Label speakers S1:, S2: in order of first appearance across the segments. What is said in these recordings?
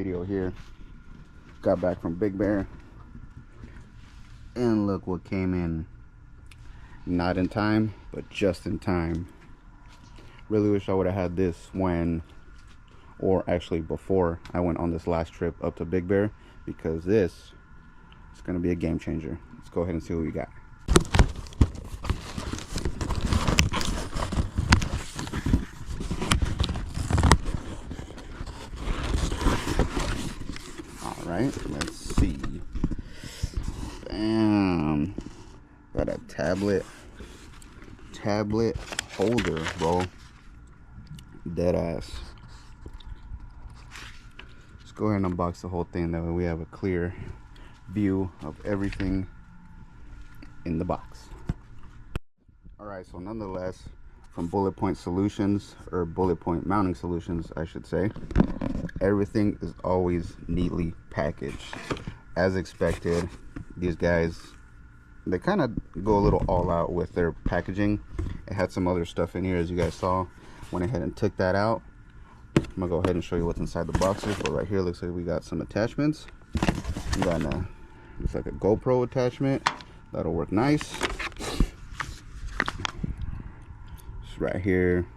S1: video here. Got back from Big Bear, and look what came in. Not in time, but just in time. Really wish I would have had this when, or actually before I went on this last trip up to Big Bear, because this is going to be a game changer. Let's go ahead and see what we got. Alright, let's see. Bam. Got a tablet holder, bro. Dead ass. Let's go ahead and unbox the whole thing. That way we have a clear view of everything in the box. Alright, so nonetheless, from Bulletpoint Solutions, or Bulletpoint Mounting Solutions, I should say, everything is always neatly packaged. As expected, these guys, they kind of go a little all out with their packaging. It had some other stuff in here, as you guys saw. Went ahead and took that out. I'm gonna go ahead and show you what's inside the boxes. But right here looks like we got some attachments. We got looks like a GoPro attachment. That'll work nice. Just right here,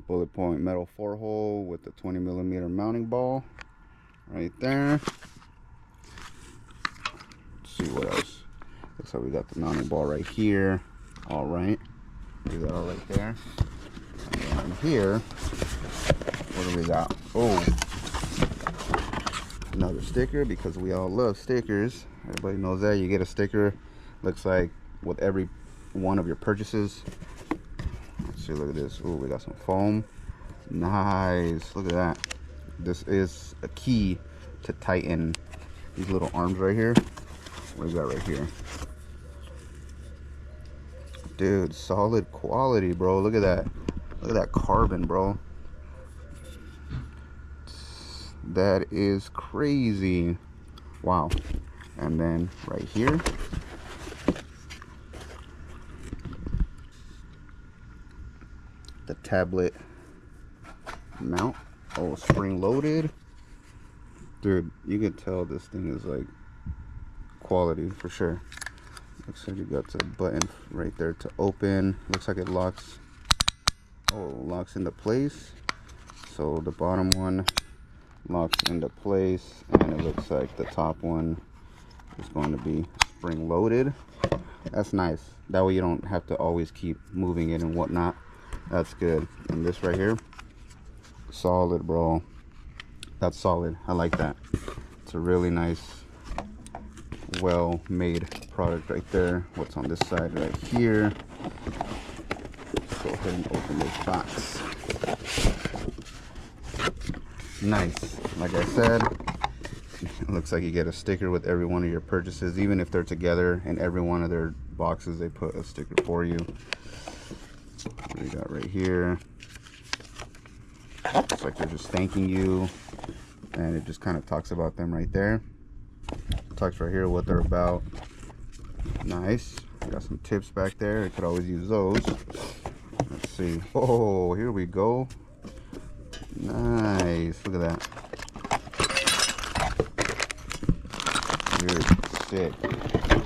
S1: Bulletpoint metal 4-hole with the 20mm mounting ball right there. Let's see what else. Looks like we got the mounting ball right here. All right, leave that all right there. And here, what do we got? Oh, another sticker, because we all love stickers. Everybody knows that. You get a sticker, looks like with every one of your purchases. Let's see, look at this. Oh, we got some foam. Nice, look at that. This is a key to tighten these little arms right here. What do we got right here? Dude, solid quality, bro. Look at that. Look at that carbon, bro. That is crazy. Wow. And then right here, the tablet mount. Oh, spring loaded. Dude, you can tell this thing is like quality for sure. Looks like you got the button right there to open. Looks like it locks. Oh, locks into place. So the bottom one locks into place, and it looks like the top one is going to be spring loaded. That's nice. That way you don't have to always keep moving it and whatnot. That's good. And this right here, solid, bro. That's solid. I like that. It's a really nice, well made product right there. What's on this side right here? Let's go ahead and open this box. Nice. Like I said, it looks like you get a sticker with every one of your purchases, even if they're together. In every one of their boxes they put a sticker for you. What do we got right here? Looks like they're just thanking you, and it just kind of talks about them right there. Talks right here what they're about. Nice. Got some tips back there. You could always use those. Let's see. Oh, here we go. Nice. Look at that. Dude, sick.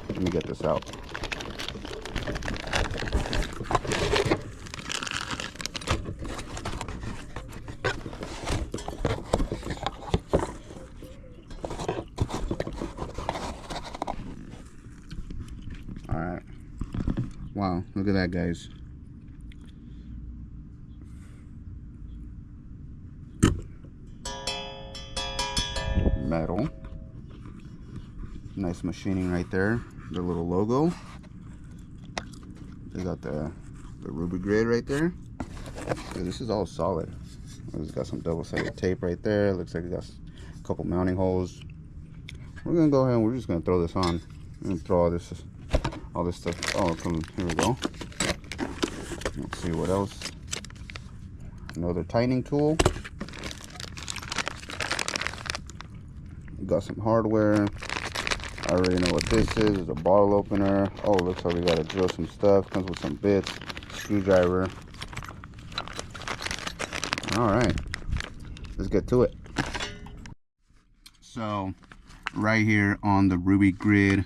S1: Let me get this out. Alright. Wow, look at that, guys. Metal. Nice machining right there. Their little logo. They got the ruby grade right there. Dude, this is all solid. It's got some double-sided tape right there. Looks like it got a couple mounting holes. We're gonna go ahead and we're just gonna throw this on. I'm gonna throw all this stuff. Oh, here we go. Let's see what else. Another tightening tool. Got some hardware. I already know what this is. It's a bottle opener. Oh, looks like we gotta drill some stuff. Comes with some bits, screwdriver. All right, let's get to it. So right here on the Ruby grid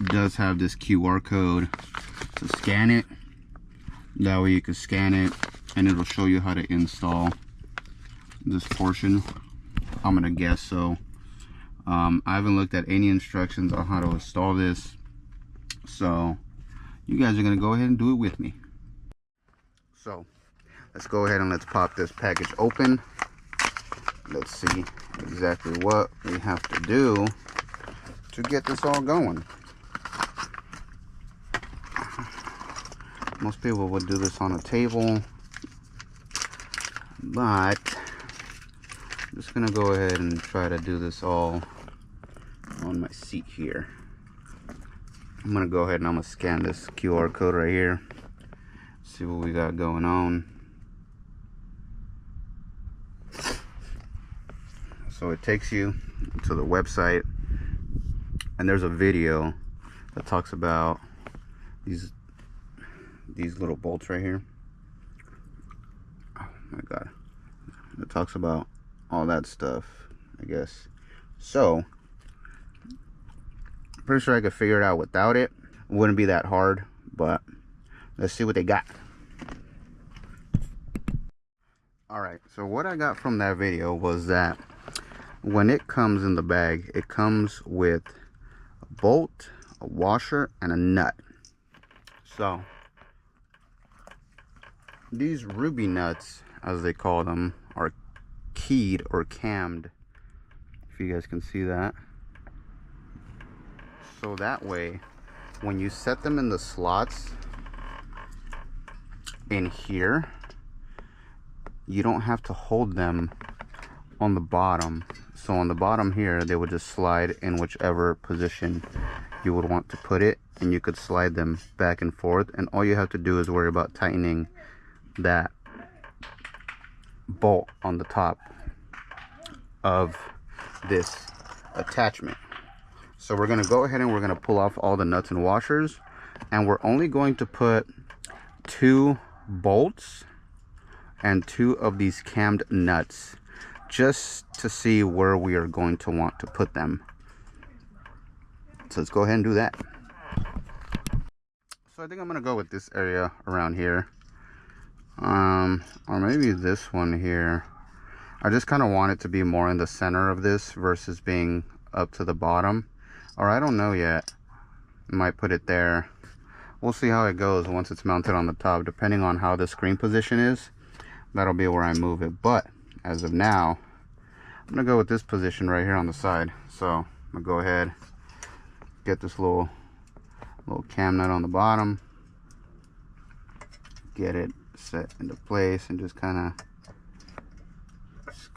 S1: does have this QR code to scan it. That way you can scan it and it'll show you how to install this portion. I'm gonna guess so. I haven't looked at any instructions on how to install this, so you guys are gonna go ahead and do it with me. So let's go ahead and let's pop this package open. Let's see exactly what we have to do to get this all going. Most people would do this on a table, but I'm just gonna go ahead and try to do this all on my seat here. I'm gonna go ahead and I'm gonna scan this QR code right here, see what we got going on. So it takes you to the website, and there's a video that talks about these little bolts right here. Oh my god, it talks about all that stuff, I guess. So I'm pretty sure I could figure it out without it. It wouldn't be that hard, but let's see what they got. Alright, so what I got from that video was that when it comes in the bag, it comes with a bolt, a washer, and a nut. So these ruby nuts, as they call them, are keyed or cammed, if you guys can see that. So that way, when you set them in the slots in here, you don't have to hold them on the bottom. So on the bottom here, they would just slide in whichever position you would want to put it, and you could slide them back and forth, and all you have to do is worry about tightening that bolt on the top of this attachment. So we're gonna go ahead and we're gonna pull off all the nuts and washers, and we're only going to put 2 bolts and 2 of these cammed nuts, just to see where we are going to want to put them. So let's go ahead and do that. So I think I'm gonna go with this area around here, or maybe this one here. I just kind of want it to be more in the center of this versus being up to the bottom, or I don't know yet. Might put it there. We'll see how it goes once it's mounted on the top. Depending on how the screen position is, that'll be where I move it. But as of now, I'm gonna go with this position right here on the side. So I'm gonna go ahead, get this little cam nut on the bottom, get it set into place, and just kind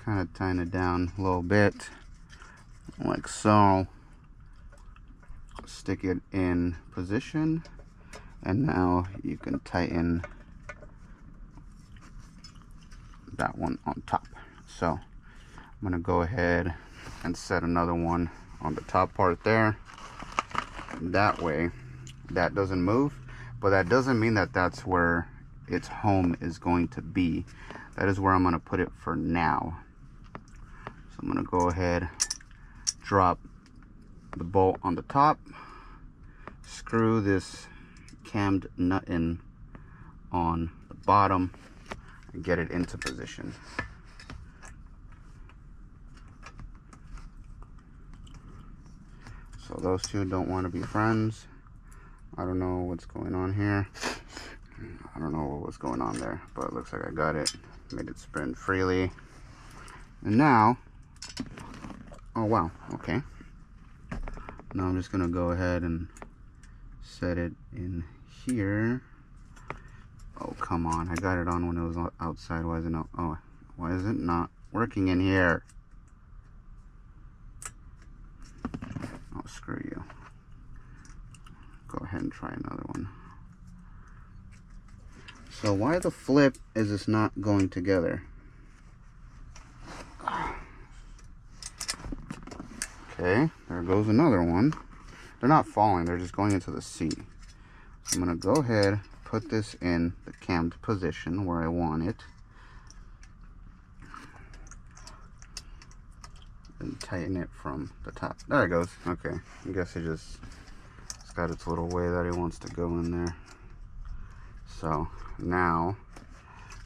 S1: of tighten it down a little bit, like so. Stick it in position, and now you can tighten that one on top. So I'm gonna go ahead and set another one on the top part there. That way that doesn't move, but that doesn't mean that that's where its home is going to be. That is where I'm gonna put it for now. So I'm gonna go ahead, drop the bolt on the top, screw this cammed nut in on the bottom, and get it into position. So those two don't want to be friends. I don't know what's going on here. I don't know what's going on there, but it looks like I got it. Made it spin freely. And now, oh wow, okay. Now I'm just gonna go ahead and set it in here. Oh, come on. I got it on when it was outside. Why is it not? Oh, why is it not working in here? Oh, screw you. Go ahead and try another one. So why the flip is this not going together? Okay, there goes another one. They're not falling, they're just going into the seat. So I'm gonna go ahead, put this in the cammed position where I want it, and tighten it from the top. There it goes. Okay, I guess it's got its little way that it wants to go in there. So now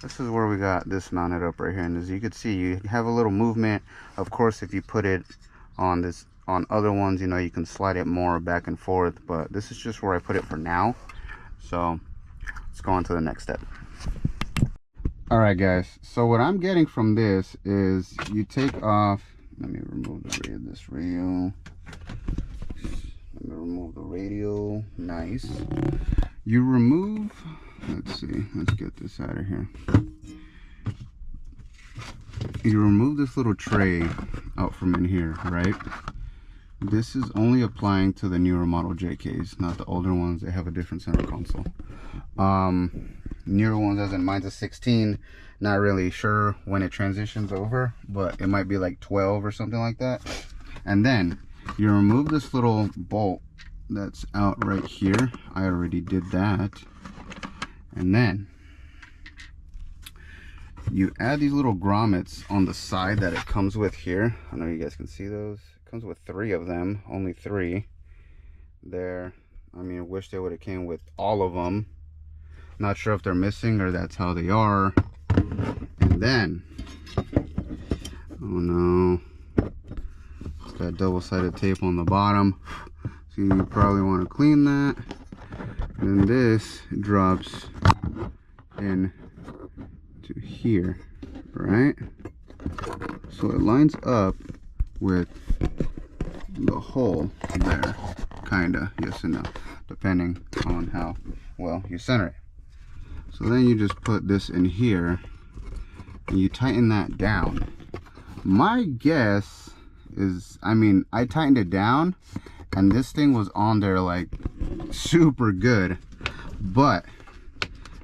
S1: this is where we got this mounted up right here, and as you can see, you have a little movement. Of course, if you put it on other ones, you know, you can slide it more back and forth, but this is just where I put it for now. So let's go on to the next step. All right, guys, so what I'm getting from this is you take off, let me remove this radio. Let me remove the radio. Nice. You remove, let's see, let's get this out of here. You remove this little tray out from in here, right? This is only applying to the newer model JKs, not the older ones. They have a different center console. Newer ones, as in mine's a 16, not really sure when it transitions over, but it might be like 12 or something like that. And then you remove this little bolt that's out right here. I already did that. And then you add these little grommets on the side that it comes with here. I know you guys can see those. It comes with 3 of them, only 3 there. I mean, I wish they would have came with all of them. Not sure if they're missing or that's how they are. And then, oh no, it's got double-sided tape on the bottom, so you probably want to clean that. And then this drops in to here, right? So it lines up with the hole there, kinda, yes and no, depending on how well you center it. So then you just put this in here and you tighten that down. My guess is, I mean, I tightened it down and this thing was on there like super good, but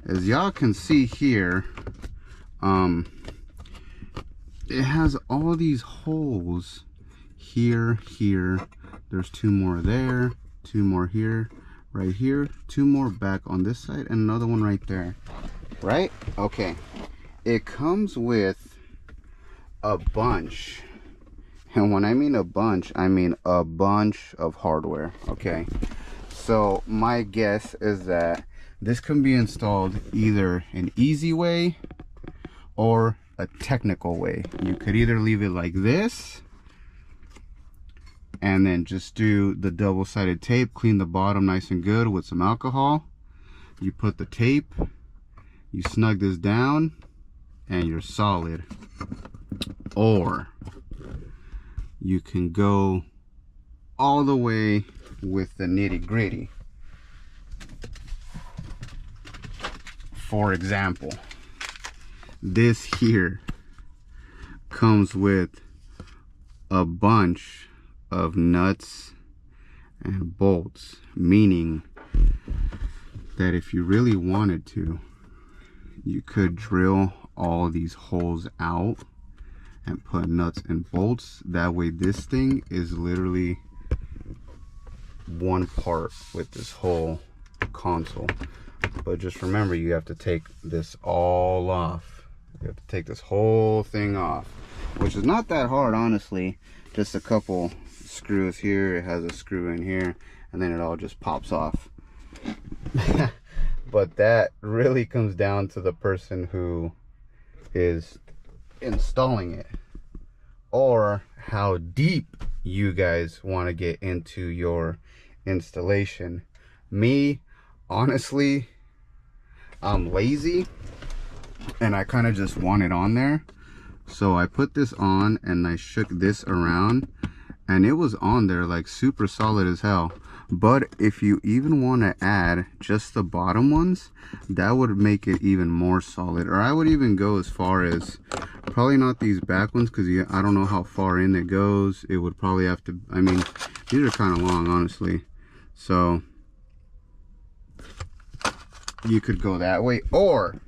S1: as y'all can see here, it has all these holes here, there's 2 more there, 2 more here, right here, 2 more back on this side, and another one right there, right? Okay, it comes with a bunch, and when I mean a bunch, I mean a bunch of hardware. Okay, so my guess is that this can be installed either an easy way or a technical way. You could either leave it like this and then just do the double-sided tape, clean the bottom nice and good with some alcohol. You put the tape, you snug this down, and you're solid. Or you can go all the way with the nitty-gritty. For example, this here comes with a bunch of nuts and bolts, meaning that if you really wanted to, you could drill all these holes out and put nuts and bolts. That way this thing is literally one part with this whole console. But just remember, you have to take this all off. You have to take this whole thing off, which is not that hard, honestly. Just a couple screws here, it has a screw in here, and then it all just pops off. But that really comes down to the person who is installing it, or how deep you guys want to get into your installation. Me, honestly, I'm lazy and I kind of just want it on there, so I put this on and I shook this around and it was on there like super solid as hell. But if you even want to add just the bottom ones, that would make it even more solid. Or I would even go as far as, probably not these back ones, because I don't know how far in it goes. It would probably have to, I mean, these are kind of long, honestly. So you could go that way, or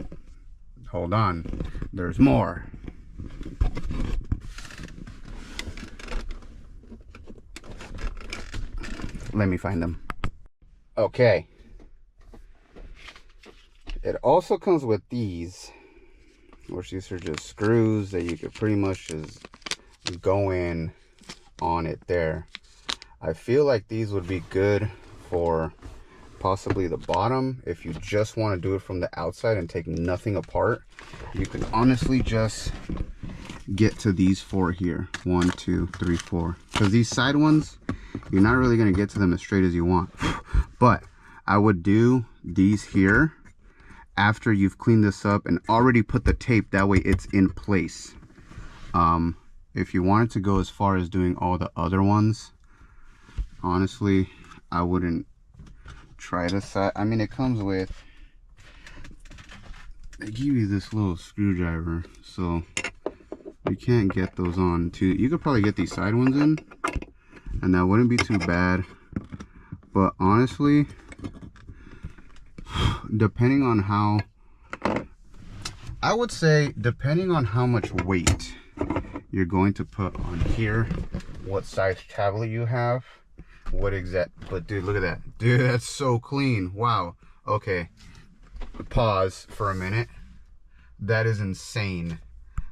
S1: hold on, there's more. Let me find them. Okay, it also comes with these, which these are just screws that you could pretty much just go in on it there. I feel like these would be good for possibly the bottom. If you just want to do it from the outside and take nothing apart, you can honestly just get to these 4 here. 1, 2, 3, 4. Because these side ones, you're not really going to get to them as straight as you want. But I would do these here after you've cleaned this up and already put the tape. That way it's in place. If you wanted to go as far as doing all the other ones, honestly, I wouldn't try this side. I mean, it comes with, they give you this little screwdriver, so you can't get those on too. You could probably get these side ones in, and that wouldn't be too bad. But honestly, depending on how, I would say, depending on how much weight you're going to put on here, what size tablet you have, what exact, but dude, look at that. Dude, that's so clean. Wow. Okay, pause for a minute. That is insane.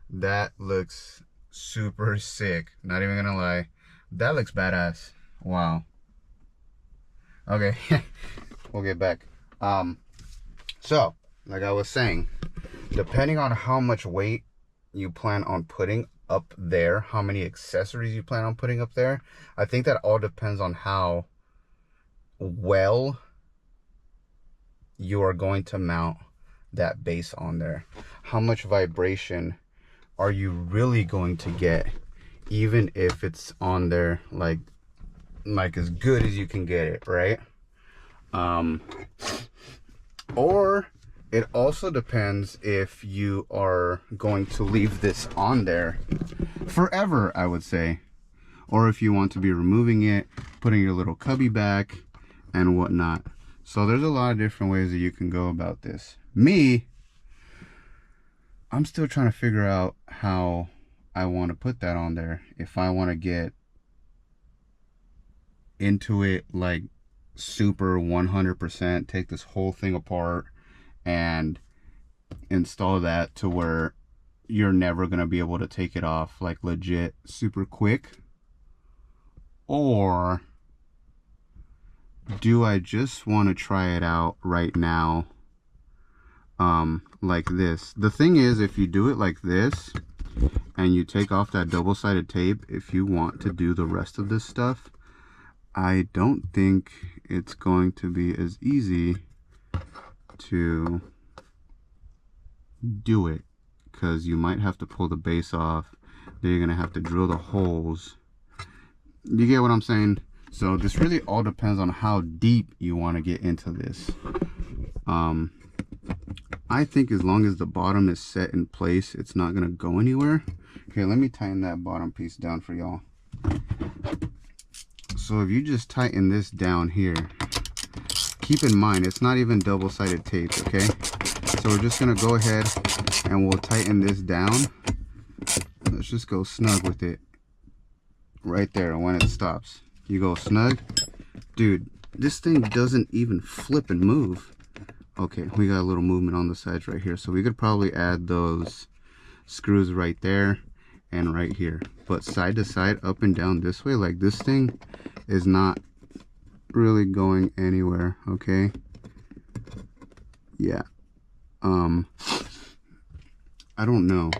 S1: That looks super sick, not even gonna lie. That looks badass. Wow. Okay. We'll get back. So like I was saying, depending on how much weight you plan on putting up there, how many accessories you plan on putting up there, I think that all depends on how well you are going to mount that base on there. How much vibration are you really going to get, even if it's on there like as good as you can get it, right? Or it also depends if you are going to leave this on there forever, I would say, or if you want to be removing it, putting your little cubby back and whatnot. So there's a lot of different ways that you can go about this. I'm still trying to figure out how I want to put that on there. If I want to get into it like super 100%, take this whole thing apart and install that to where you're never going to be able to take it off like legit super quick, or do I just want to try it out right now like this? The thing is, if you do it like this and you take off that double-sided tape, if you want to do the rest of this stuff, I don't think it's going to be as easy to do it, because you might have to pull the base off, then you're gonna have to drill the holes. You get what I'm saying? So this really all depends on how deep you want to get into this. I think as long as the bottom is set in place, it's not gonna go anywhere. Okay, let me tighten that bottom piece down for y'all. So if you just tighten this down here, keep in mind it's not even double-sided tape, okay? So we're just gonna go ahead and we'll tighten this down. Let's just go snug with it right there. When it stops, you go snug. Dude, this thing doesn't even flip and move. Okay, we got a little movement on the sides right here, so we could probably add those screws right there and right here. But side to side, up and down this way, like this thing is not really going anywhere, okay? Yeah. I don't know.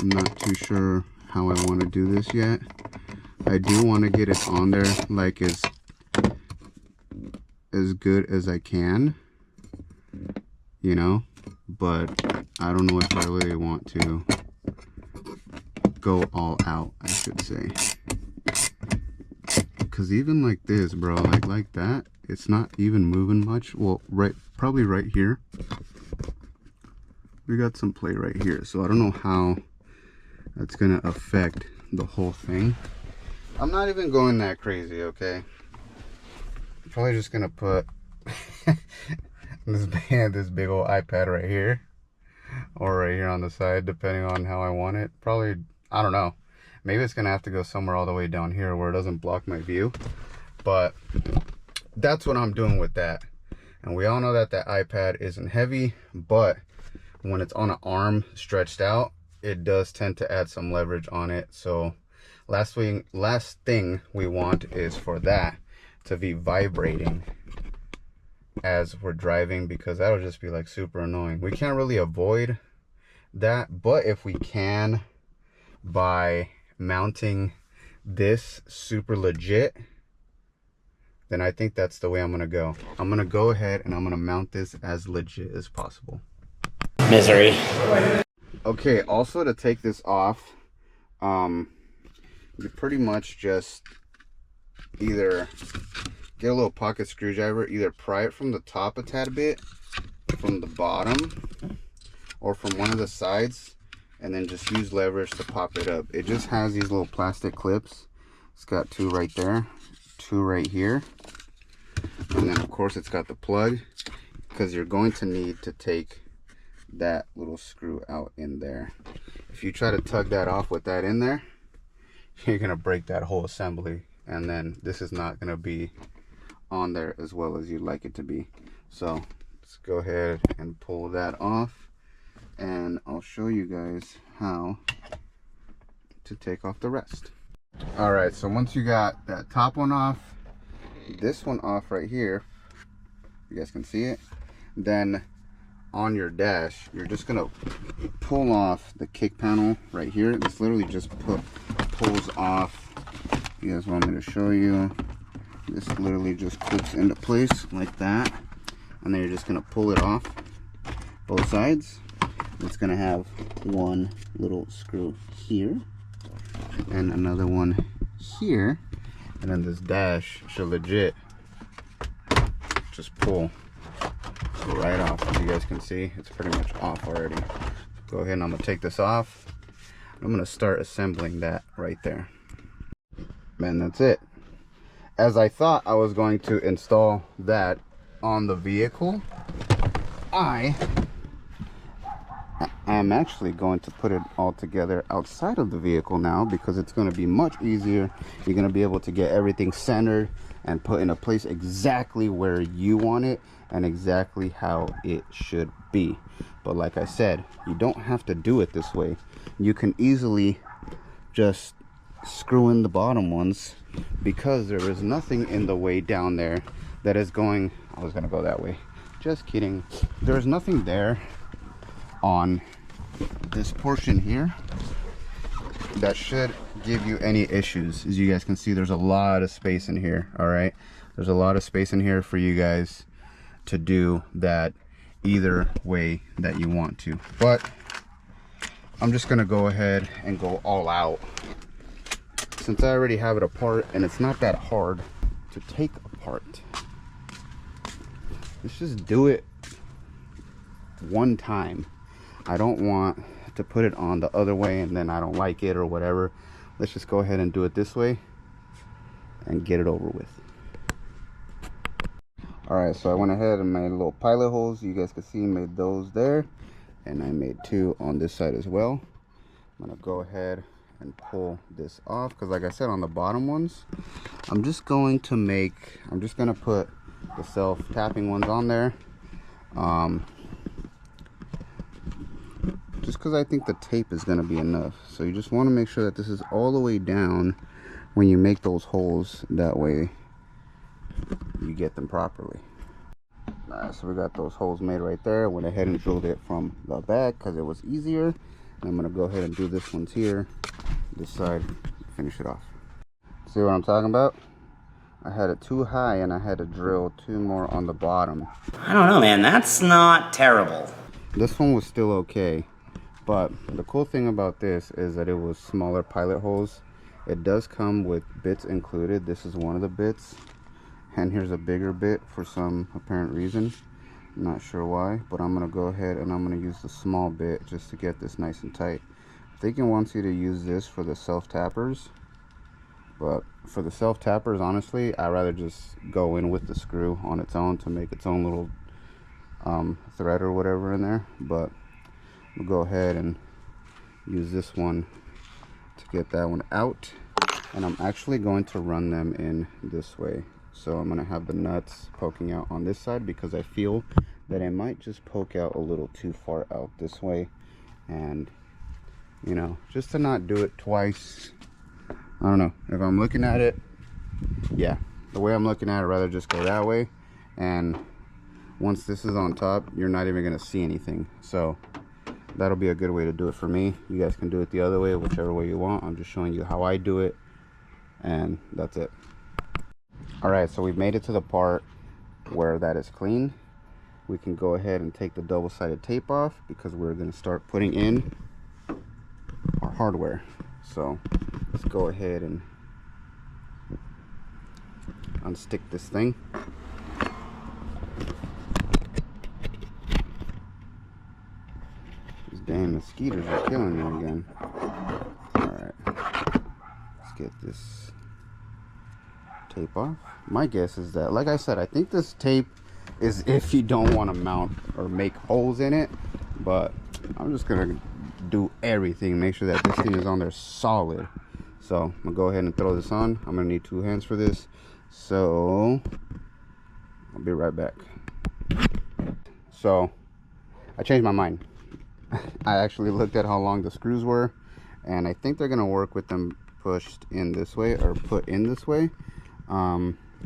S1: I'm not too sure how I want to do this yet. I do want to get it on there like as good as I can, you know, but I don't know if I really want to go all out, I should say. Because even like this, bro, like that, it's not even moving much. Well, probably right here. We got some play right here, so I don't know how that's gonna affect the whole thing. I'm not even going that crazy, okay? I'm probably just gonna put this big old iPad right here, or right here on the side, depending on how I want it. Probably, I don't know. Maybe it's gonna have to go somewhere all the way down here where it doesn't block my view. But that's what I'm doing with that. And we all know that that iPad isn't heavy, but when it's on an arm stretched out, it does tend to add some leverage on it. So last thing we want is for that to be vibrating as we're driving, because that'll just be like super annoying. We can't really avoid that, but if we can, by mounting this super legit, then I think that's the way I'm gonna go. I'm gonna go ahead and I'm gonna mount this as legit as possible.
S2: Misery.
S1: Okay, also to take this off, you pretty much just either get a little pocket screwdriver, either pry it from the top a tad bit, from the bottom, or from one of the sides, and then just use leverage to pop it up. It just has these little plastic clips. It's got two right there, two right here, and then of course it's got the plug, because you're going to need to take that little screw out in there. If you try to tug that off with that in there, you're gonna break that whole assembly, and then this is not gonna be on there as well as you'd like it to be. So let's go ahead and pull that off, and I'll show you guys how to take off the rest. All right, so once you got that top one off, this one off right here, you guys can see it, then on your dash you're just gonna pull off the kick panel right here. This literally just pulls off. You guys want me to show you? This literally just clips into place like that, and then you're just gonna pull it off both sides. It's gonna have one little screw here and another one here, and then this dash should legit just pull right off. As you guys can see, it's pretty much off already. Go ahead and I'm gonna take this off. I'm gonna start assembling that right there. Man, that's it. As I thought I was going to install that on the vehicle, I am actually going to put it all together outside of the vehicle now, because it's going to be much easier. You're going to be able to get everything centered and put in a place exactly where you want it and exactly how it should be. But like I said, you don't have to do it this way. You can easily just screw in the bottom ones, because there is nothing in the way down there that is going, I was gonna go that way, just kidding. There's nothing there on this portion here that should give you any issues. As you guys can see, there's a lot of space in here. All right, there's a lot of space in here for you guys to do that either way that you want to. But I'm just gonna go ahead and go all out, since I already have it apart and it's not that hard to take apart. Let's just do it one time. I don't want to put it on the other way and then I don't like it or whatever. Let's just go ahead and do it this way and get it over with. All right, so I went ahead and made little pilot holes. You guys can see, made those there, and I made two on this side as well. I'm gonna go ahead and pull this off, because like I said, on the bottom ones, I'm just gonna put the self-tapping ones on there, just because I think the tape is going to be enough. So you just want to make sure that this is all the way down when you make those holes, that way you get them properly. Alright, so we got those holes made right there. Went ahead and drilled it from the back because it was easier. And I'm going to go ahead and do this one's here, this side, finish it off. See what I'm talking about? I had it too high and I had to drill two more on the bottom.
S2: I don't know, man. That's not terrible.
S1: This one was still okay, but the cool thing about this is that it was smaller pilot holes. It does come with bits included. This is one of the bits, and here's a bigger bit for some apparent reason. I'm not sure why, but I'm gonna go ahead and I'm gonna use the small bit just to get this nice and tight. I think it wants you to use this for the self-tappers, but for the self-tappers, honestly, I'd rather just go in with the screw on its own to make its own little thread or whatever in there. But we'll go ahead and use this one to get that one out, and I'm actually going to run them in this way. So I'm going to have the nuts poking out on this side because I feel that it might just poke out a little too far out this way, and you know, just to not do it twice, I don't know if I'm looking at it. Yeah, the way I'm looking at it, I'd rather just go that way. And once this is on top, you're not even gonna see anything. So that'll be a good way to do it for me. You guys can do it the other way, whichever way you want. I'm just showing you how I do it, and that's it. All right, so we've made it to the part where that is clean. We can go ahead and take the double-sided tape off because we're going to start putting in our hardware. So let's go ahead and unstick this thing. These damn mosquitoes are killing me again. All right, let's get this tape off. My guess is that, like I said, I think this tape is if you don't want to mount or make holes in it, but I'm just gonna do everything, make sure that this thing is on there solid. So I'm gonna go ahead and throw this on. I'm gonna need 2 hands for this, so I'll be right back. So I changed my mind. I actually looked at how long the screws were, and I think they're gonna work with them pushed in this way or put in this way.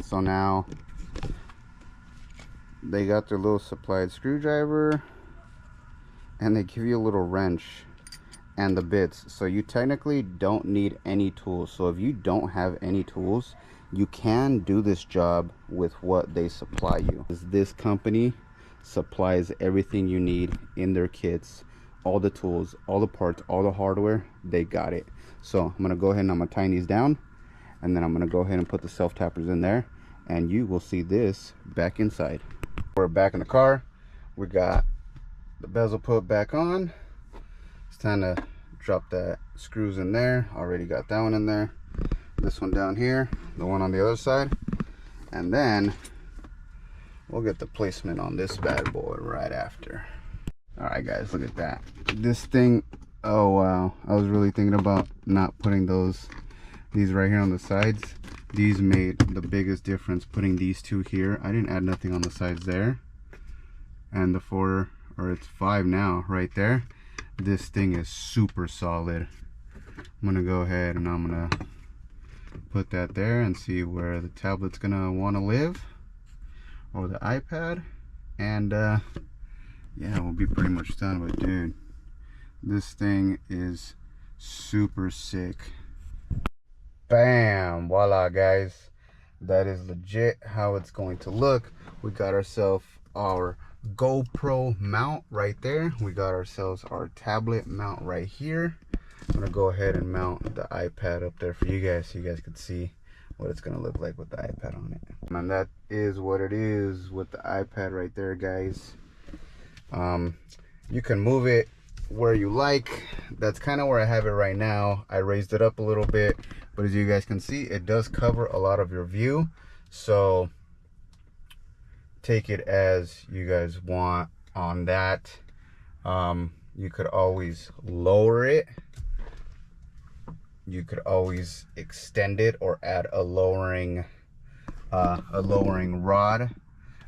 S1: So now they got their little supplied screwdriver, and they give you a little wrench and the bits, so you technically don't need any tools. So if you don't have any tools, you can do this job with what they supply you. This company supplies everything you need in their kits, all the tools, all the parts, all the hardware. They got it. So I'm gonna go ahead and I'm gonna tie these down, and then I'm gonna go ahead and put the self tappers in there, and you will see this back inside. We're back in the car. We got the bezel put back on. It's time to drop that screws in there. Already got that one in there. This one down here, the one on the other side, and then we'll get the placement on this bad boy right after. All right, guys, look at that. This thing, oh wow, I was really thinking about not putting these right here on the sides. These made the biggest difference, putting these 2 here. I didn't add nothing on the sides there, and the 4, or it's 5 now right there. This thing is super solid. I'm gonna go ahead and I'm gonna put that there and see where the tablet's gonna want to live, or the iPad, and yeah, we'll be pretty much done. But dude, this thing is super sick. Bam, voila, guys, that is legit how it's going to look. We got ourselves our GoPro mount right there. We got ourselves our tablet mount right here. I'm gonna go ahead and mount the iPad up there for you guys, so you guys could see what it's gonna look like with the iPad on it. And that is what it is with the iPad right there, guys. You can move it where you like. That's kind of where I have it right now. I raised it up a little bit, but as you guys can see, it does cover a lot of your view, so take it as you guys want on that. You could always lower it, you could always extend it, or add a lowering rod.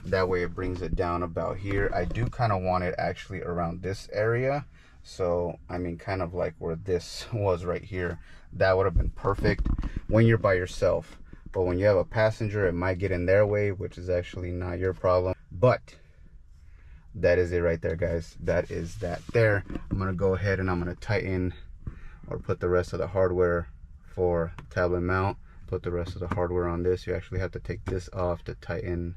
S1: That way it brings it down about here. I do kind of want it actually around this area, so I mean kind of like where this was right here. That would have been perfect when you're by yourself, but when you have a passenger, it might get in their way, which is actually not your problem. But that is it right there, guys. That is that there. I'm gonna go ahead and I'm gonna tighten or put the rest of the hardware for tablet mount, put the rest of the hardware on this. You actually have to take this off to tighten,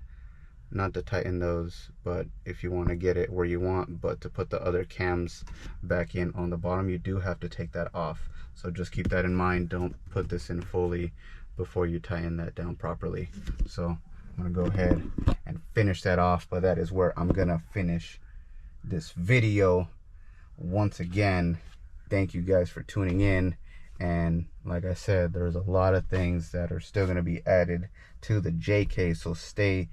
S1: not to tighten those, but if you want to get it where you want, but to put the other cams back in on the bottom, you do have to take that off. So just keep that in mind. Don't put this in fully before you tighten that down properly. So I'm gonna go ahead and finish that off, but that is where I'm gonna finish this video. Once again, thank you guys for tuning in, and like I said, there's a lot of things that are still going to be added to the JK, so stay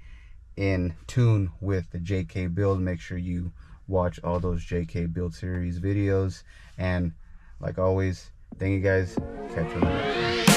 S1: in tune with the JK build. Make sure you watch all those JK build series videos, and like always, thank you guys. Catch you later.